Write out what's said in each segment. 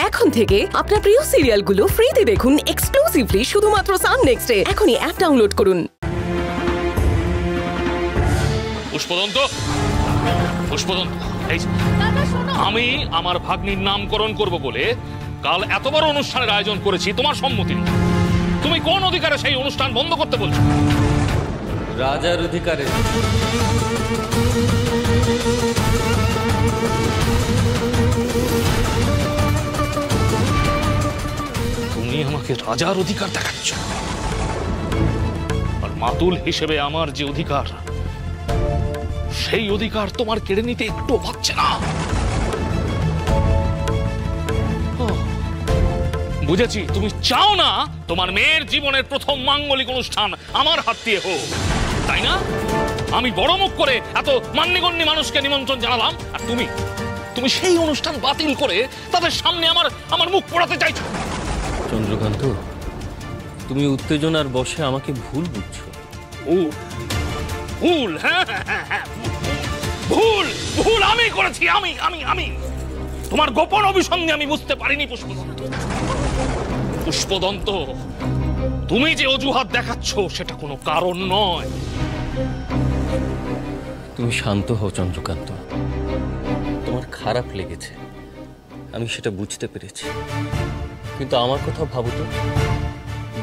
এখন থেকে আপনার প্রিয় সিরিয়ালগুলো ফ্রিতে দেখুন এক্সক্লুসিভলি শুধুমাত্র সান নেক্সটে। এখনই অ্যাপ ডাউনলোড করুন। পুষ্পদন্ত, আমি আমার ভাগ্নির নামকরণ করব বলে কাল এত বড় অনুষ্ঠানের আয়োজন করেছি, তোমার সম্মতি নেই। তুমি কোন অধিকারে সেই অনুষ্ঠান বন্ধ করতে বলছো? রাজার অধিকারে। তুমি আমাকে রাজার অধিকার দেখাচ্ছ, আর মাতুল হিসেবে আমার যে অধিকার, সেই অধিকার তোমার কেড়ে নিতে একটু পাচ্ছে না। বুঝেছি, তুমি চাও না তোমার মেয়ের জীবনের প্রথম মাঙ্গলিক অনুষ্ঠান আমার হাত দিয়ে হোক, তাই না? আমি বড় মুখ করে এত মান্যগণ্য মানুষকে নিমন্ত্রণ জানালাম, আর তুমি সেই অনুষ্ঠান বাতিল করে তাদের সামনে আমার মুখ পোড়াতে চাইছো। চন্দ্রকান্ত, তুমি উত্তেজনার বশে আমাকে ভুল বুঝছো। ভুল? হ্যাঁ, ভুল ভুল আমি করেছি। আমি তোমার গোপন অভিসন্ধি আমি বুঝতে পারিনি। পুষ্পদন্ত, তুমি যে অজুহাত দেখাচ্ছ সেটা কোনো কারণ নয়। তুমি শান্ত হও চন্দ্রকান্ত, তোমার খারাপ লেগেছে, আমি সেটা বুঝতে পেরেছি, কিন্তু আমার কথা ভাবো তো,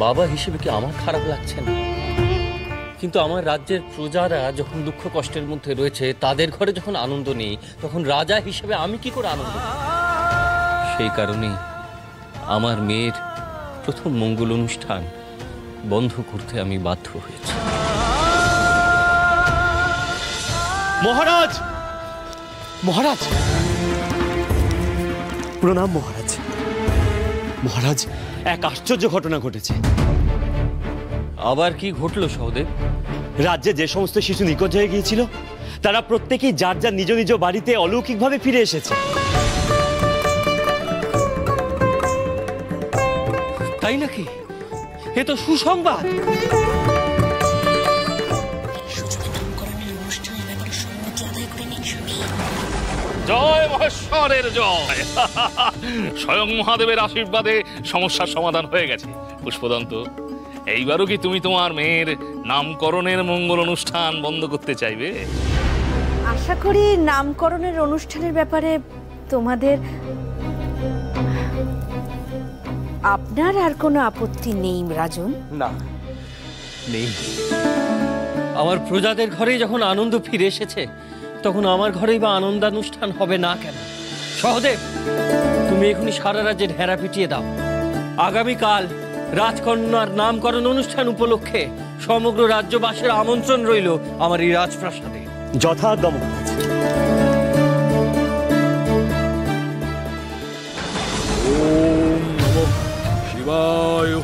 বাবা হিসেবে কি আমার খারাপ লাগছে না? কিন্তু আমার রাজ্যের প্রজারা যখন দুঃখ কষ্টের মধ্যে রয়েছে, তাদের ঘরে যখন আনন্দ নেই, তখন রাজা হিসেবে আমি কি করে আনন্দ পাব? সেই কারণেই আমার মেয়ের প্রথম মঙ্গল অনুষ্ঠান বন্ধ করতে আমি বাধ্য হয়েছি। মহারাজ, মহারাজ, প্রণাম মহারাজ। মহারাজ, এক আশ্চর্য ঘটনা ঘটেছে। আবার কি ঘটলো সহদেব? রাজ্যে যে সমস্ত শিশু নিখোঁজ হয়ে গিয়েছিল, তারা প্রত্যেকেই যার যার নিজ নিজ বাড়িতে অলৌকিকভাবে ফিরে এসেছে। তাই নাকি? এ তো সুসংবাদ। জয় মহেশ্বরের জয়। স্বয়ং মহাদেবের আশীর্বাদে সমস্যার সমাধান হয়ে গেছে। পুষ্পদন্ত, এইবারও কি তুমি তোমার মেয়ের নামকরণের মঙ্গল অনুষ্ঠান বন্ধ করতে চাইবে? আশা করি নামকরণের অনুষ্ঠানের ব্যাপারে তোমাদের আপনার আর কোনো আপত্তি নেই রাজন? না, নেই। আমার প্রজাদের ঘরে যখন আনন্দ ফিরে এসেছে, তখন আমার ঘরেই বা আনন্দানুষ্ঠান হবে না কেন? সহদেব, তুমি এখনই সারা রাজ্যের হেরা পিটিয়ে দাও। আগামীকাল রাজকন্যার নামকরণ অনুষ্ঠান উপলক্ষে সমগ্র রাজ্যবাসীর আমন্ত্রণ রইল আমার এই রাজপ্রাসাদে। যথাজ্ঞা মহারাজ। ওম নমঃ শিবায়,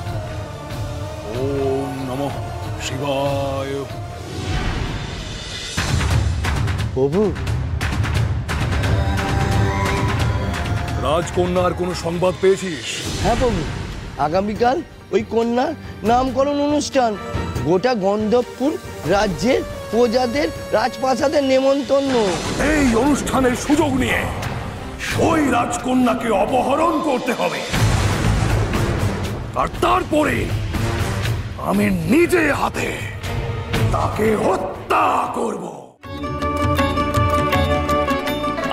ওম নমঃ শিবায়। প্রভু, রাজকন্যার কোনো সংবাদ পেয়েছিস? হ্যাঁ প্রভু, আগামীকাল ওই কন্যার নামকরণ অনুষ্ঠান। গোটা গন্ধবপুর রাজ্যের প্রজাদের রাজপ্রাসাদের নেমন্তন্ন। এই অনুষ্ঠানের সুযোগ নিয়ে ওই রাজকন্যাকে অপহরণ করতে হবে, আর তারপরে আমি নিজে হাতে তাকে হত্যা করব।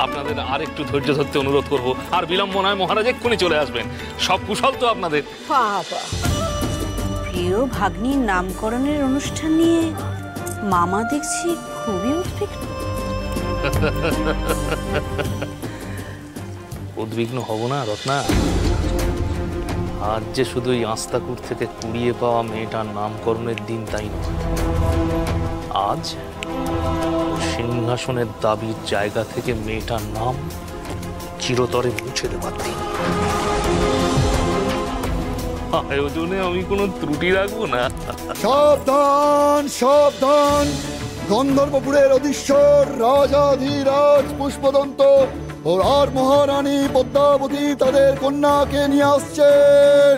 আপনাদের আর একটু ধৈর্য ধরতে অনুরোধ করব, আর বিলম্ব নয়, মহারাজ এক্ষুনি চলে আসবেন। সব কুশল তো আপনাদের? বাবা, প্রিয় ভাগ্নির নামকরণের অনুষ্ঠান নিয়ে মামা দেখছি খুবই উদ্বিগ্ন। উদ্বিগ্ন হব না রত্না? আজ যে শুধু এই আস্তাকুর থেকে কুড়িয়ে পাওয়া মেয়েটার নামকরণের দিন তাই নয়, আজ সিংহাসনের দাবির জায়গা থেকে মেয়েটার নাম চিরতরে মুছে দেবার দিন। আয়োজনে আমি কোনো ত্রুটি রাখবো না। সাবধান সাবধান, গন্ধর্বপুরের অধীশ্বর রাজাধিরাজ পুষ্পদন্ত ও আর মহারানী পদ্মাবতী তাদের কন্যাকে নিয়ে আসছেন।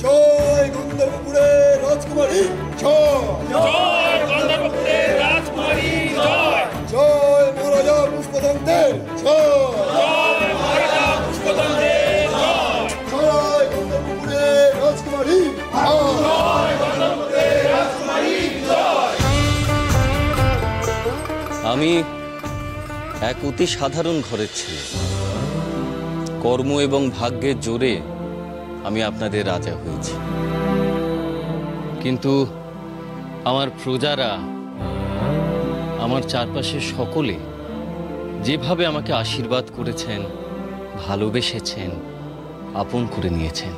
জয় গন্ধর্বপুরের রাজকুমারী জয়, জয় গন্ধর্বপুরের রাজকুমারী জয়, জয় মহারাজা পুষ্পদন্তের জয়, জয় মহারাজা পুষ্পদন্তের জয়। আমি এক অতি সাধারণ ঘরের ছেলে। কর্ম এবং ভাগ্যের জোরে আমি আপনাদের রাজা হয়েছি, কিন্তু আমার প্রজারা, আমার চারপাশের সকলে যেভাবে আমাকে আশীর্বাদ করেছেন, ভালোবেসেছেন, আপন করে নিয়েছেন,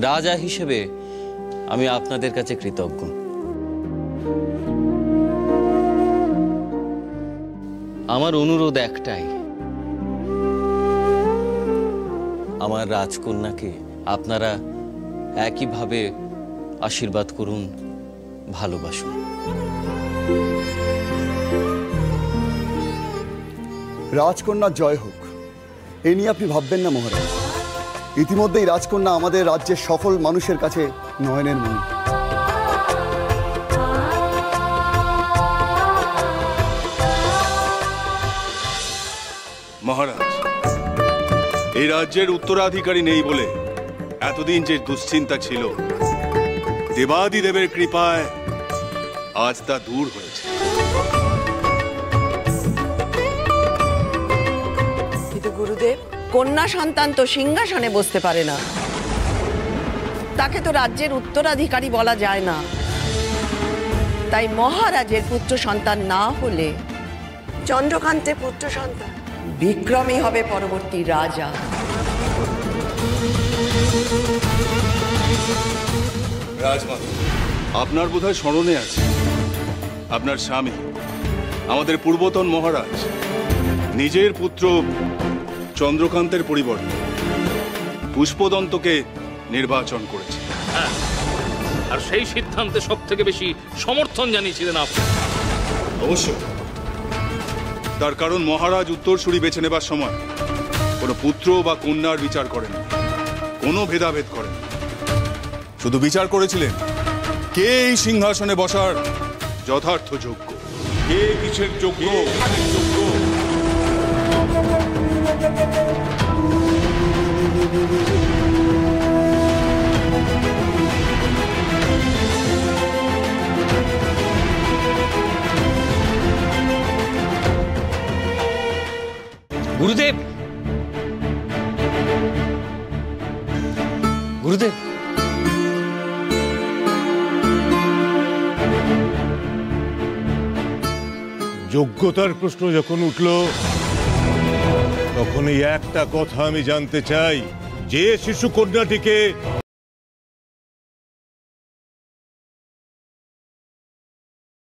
রাজা হিসেবে আমি আপনাদের কাছে কৃতজ্ঞ। আমার অনুরোধ একটাই, আমার রাজকন্যাকে আপনারা একইভাবে আশীর্বাদ করুন, ভালোবাসুন। রাজকন্যার জয় হোক, এ নিয়ে আপনি ভাববেন না মহারাজ। ইতিমধ্যেই রাজকন্যা আমাদের রাজ্যের সকল মানুষের কাছে নয়নের মণি। মহারাজ, এই রাজ্যের উত্তরাধিকারী নেই বলে এতদিন যে দুশ্চিন্তা ছিল, দেবাদিদেবের কৃপায় আজ তা দূর হয়েছে। কিন্তু গুরুদেব, কন্যা সন্তান তো সিংহাসনে বসতে পারে না, তাকে তো রাজ্যের উত্তরাধিকারী বলা যায় না। তাই মহারাজের পুত্র সন্তান না হলে চন্দ্রকান্তের পুত্র সন্তান বিক্রমই হবে পরবর্তী রাজা। রাজমাতা, আপনার বোধহয় স্মরণে আছে, আপনার স্বামী আমাদের পূর্বতন মহারাজ নিজের পুত্র চন্দ্রকান্তের পরিবর্তে পুষ্পদন্তকে নির্বাচন করেছে। হ্যাঁ, আর সেই সিদ্ধান্তে সব থেকে বেশি সমর্থন জানিয়েছিলেন আপনি। অবশ্যই, তার কারণ মহারাজ উত্তরসূরি বেছে নেবার সময় কোনো পুত্র বা কন্যার বিচার করেন, কোনো ভেদাভেদ করেন, শুধু বিচার করেছিলেন কে এই সিংহাসনে বসার যথার্থ যোগ্য, কে কিসের যোগ্য। গুরুদেব, গুরুদেব, যোগ্যতার প্রশ্ন যখন উঠল, তখন এই একটা কথা আমি জানতে চাই, যে শিশু কন্যাটিকে